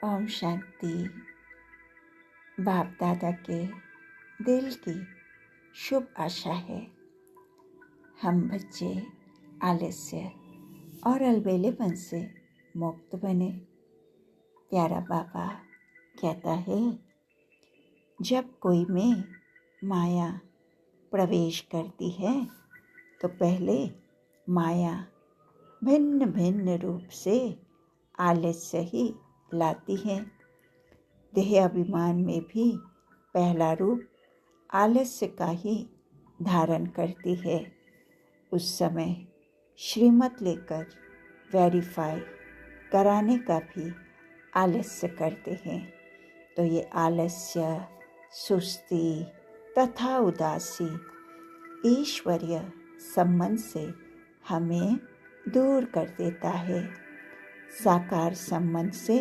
ओम शांति। बाप दादा के दिल की शुभ आशा है हम बच्चे आलस्य और अलबेलेपन से मुक्त बने। प्यारा बाबा कहता है, जब कोई में माया प्रवेश करती है तो पहले माया भिन्न भिन्न रूप से आलस्य ही लाती है। देह अभिमान में भी पहला रूप आलस्य का ही धारण करती है। उस समय श्रीमत लेकर वेरीफाई कराने का भी आलस्य करते हैं। तो ये आलस्य, सुस्ती तथा उदासी ईश्वरीय संबंध से हमें दूर कर देता है। साकार संबंध से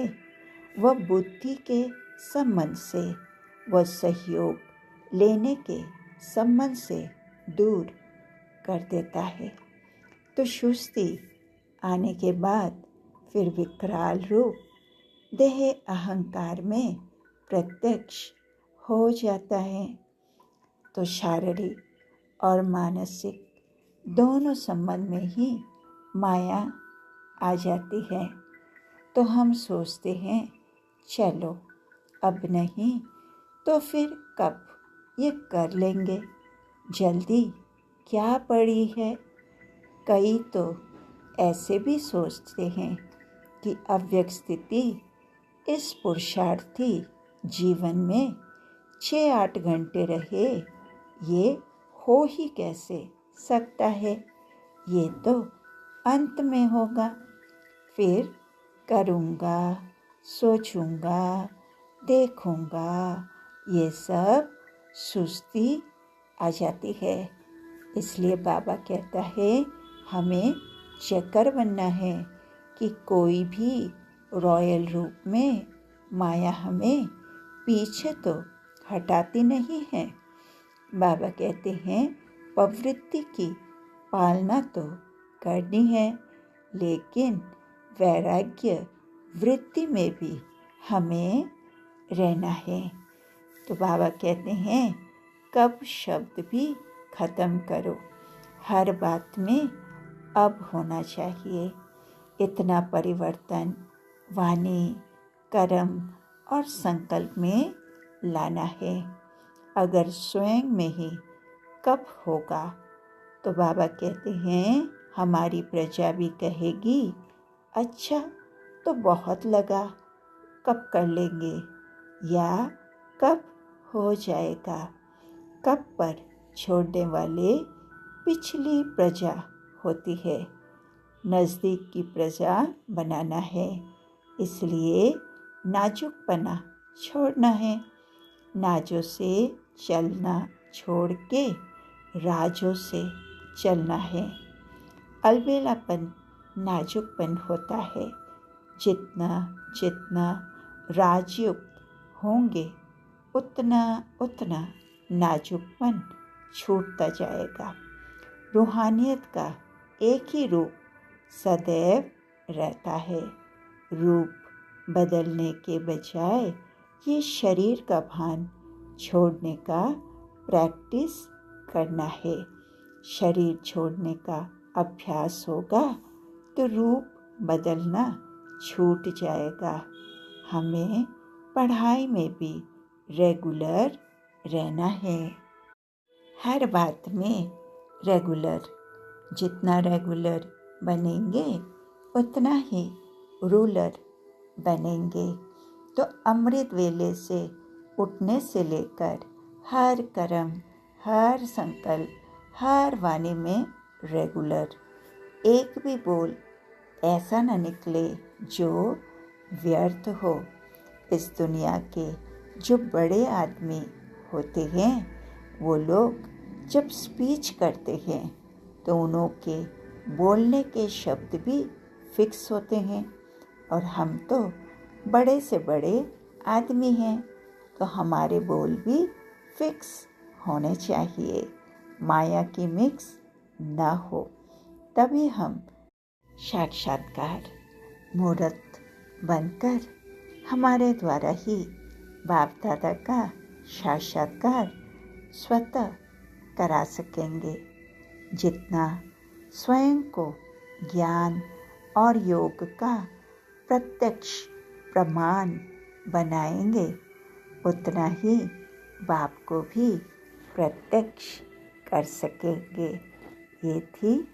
व बुद्धि के संबंध से व सहयोग लेने के संबंध से दूर कर देता है। तो सुस्ती आने के बाद फिर विकराल रूप देह अहंकार में प्रत्यक्ष हो जाता है। तो शारीरिक और मानसिक दोनों संबंध में ही माया आ जाती है। तो हम सोचते हैं, चलो अब नहीं तो फिर कब ये कर लेंगे, जल्दी क्या पड़ी है। कई तो ऐसे भी सोचते हैं कि अव्यक्त स्थिति इस पुरुषार्थी जीवन में 6-8 घंटे रहे, ये हो ही कैसे सकता है, ये तो अंत में होगा, फिर करूँगा, सोचूंगा, देखूंगा, ये सब सुस्ती आ जाती है। इसलिए बाबा कहता है, हमें चक्कर बनना है कि कोई भी रॉयल रूप में माया हमें पीछे तो हटाती नहीं है। बाबा कहते हैं, प्रवृत्ति की पालना तो करनी है, लेकिन वैराग्य वृत्ति में भी हमें रहना है। तो बाबा कहते हैं, कब शब्द भी खत्म करो, हर बात में अब होना चाहिए। इतना परिवर्तन वाणी, कर्म और संकल्प में लाना है। अगर स्वयं में ही कब होगा तो बाबा कहते हैं, हमारी प्रजा भी कहेगी, अच्छा तो बहुत लगा, कब कर लेंगे या कब हो जाएगा। कब पर छोड़ने वाले पिछली प्रजा होती है, नज़दीक की प्रजा बनाना है। इसलिए नाजुकपना छोड़ना है, नाजों से चलना छोड़ के राजों से चलना है। अलबेलापन नाजुकपन होता है। जितना जितना राजयुक्त होंगे उतना उतना नाजुकपन छूटता जाएगा। रूहानियत का एक ही रूप सदैव रहता है। रूप बदलने के बजाय ये शरीर का भान छोड़ने का प्रैक्टिस करना है। शरीर छोड़ने का अभ्यास होगा तो रूप बदलना छूट जाएगा। हमें पढ़ाई में भी रेगुलर रहना है, हर बात में रेगुलर। जितना रेगुलर बनेंगे उतना ही रूलर बनेंगे। तो अमृत वेले से उठने से लेकर हर कर्म, हर संकल्प, हर वाणी में रेगुलर। एक भी बोल ऐसा न निकले जो व्यर्थ हो। इस दुनिया के जो बड़े आदमी होते हैं वो लोग जब स्पीच करते हैं तो उन्हों के बोलने के शब्द भी फिक्स होते हैं, और हम तो बड़े से बड़े आदमी हैं तो हमारे बोल भी फिक्स होने चाहिए, माया की मिक्स ना हो। तभी हम साक्षात्कार मूर्त बनकर हमारे द्वारा ही बाप दादा का साक्षात्कार स्वतः करा सकेंगे। जितना स्वयं को ज्ञान और योग का प्रत्यक्ष प्रमाण बनाएंगे, उतना ही बाप को भी प्रत्यक्ष कर सकेंगे। ये थी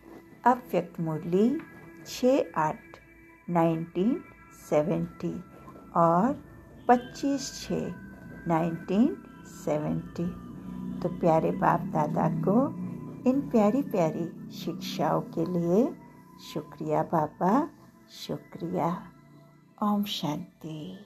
अव्यक्त मुरली 6/8/1970 और 25/6/1970। तो प्यारे बाप दादा को इन प्यारी प्यारी शिक्षाओं के लिए शुक्रिया बाबा, शुक्रिया। ओम शांति।